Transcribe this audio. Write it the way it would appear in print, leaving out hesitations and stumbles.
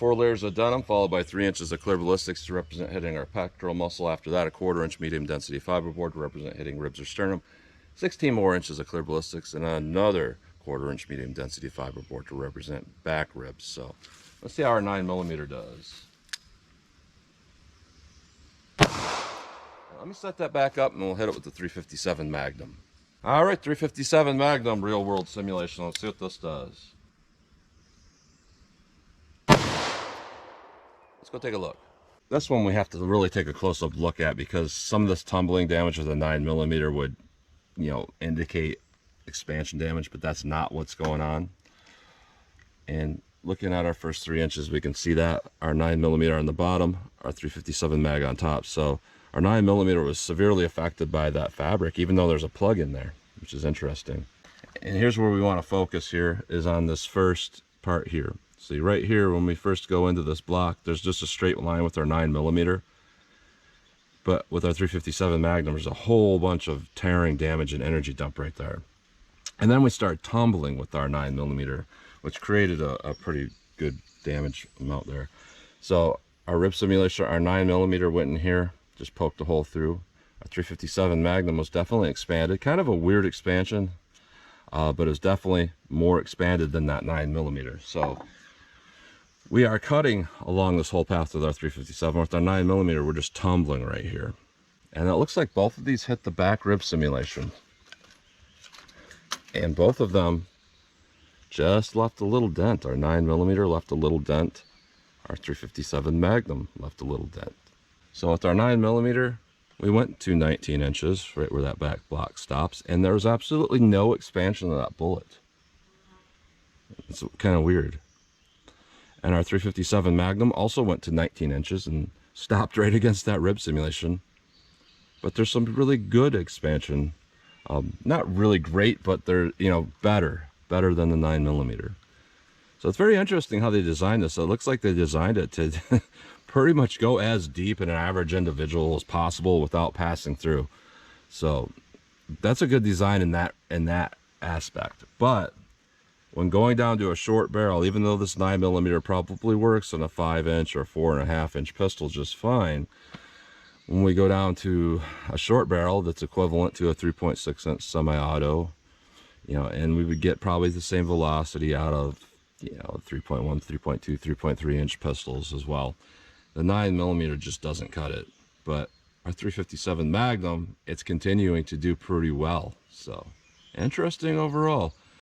4 layers of denim, followed by 3 inches of clear ballistics to represent hitting our pectoral muscle. After that, a 1/4 inch medium density fiberboard to represent hitting ribs or sternum. 16 more inches of clear ballistics, and another 1/4 inch medium density fiberboard to represent back ribs. So let's see how our 9mm does. Let me set that back up and we'll hit it with the 357 Magnum. All right, 357 Magnum real world simulation. Let's see what this does. Let's go take a look. This one we have to really take a close-up look at because some of this tumbling damage with a 9mm would, indicate expansion damage, but that's not what's going on. And looking at our first 3 inches, we can see that our 9mm on the bottom, our 357 mag on top. So our 9mm was severely affected by that fabric, even though there's a plug in there, which is interesting. And here's where we want to focus here, is on this first part here. See right here, when we first go into this block, there's just a straight line with our 9mm. But with our 357 Magnum, there's a whole bunch of tearing, damage, and energy dump right there. And then we start tumbling with our 9mm, which created a pretty good damage amount there. So our rib simulation, our 9mm went in here, just poked a hole through. Our 357 Magnum was definitely expanded, kind of a weird expansion, but it was definitely more expanded than that 9mm. So we are cutting along this whole path with our 357. With our 9mm, we're just tumbling right here. And it looks like both of these hit the back rib simulation. And both of them just left a little dent. Our 9mm left a little dent. Our 357 Magnum left a little dent. So with our 9mm, we went to 19 inches, right where that back block stops, and there was absolutely no expansion of that bullet. It's kind of weird. And our 357 Magnum also went to 19 inches and stopped right against that rib simulation. But there's some really good expansion. Not really great, but they're, better than the 9mm. So it's very interesting how they designed this. So it looks like they designed it to pretty much go as deep in an average individual as possible without passing through. So that's a good design in that aspect. But when going down to a short barrel, even though this 9mm probably works on a 5-inch or 4.5-inch pistol just fine, when we go down to a short barrel that's equivalent to a 3.6-inch semi-auto, and we would get probably the same velocity out of 3.1, 3.2, 3.3-inch pistols as well. The 9mm just doesn't cut it. But our 357 Magnum, it's continuing to do pretty well. So interesting overall.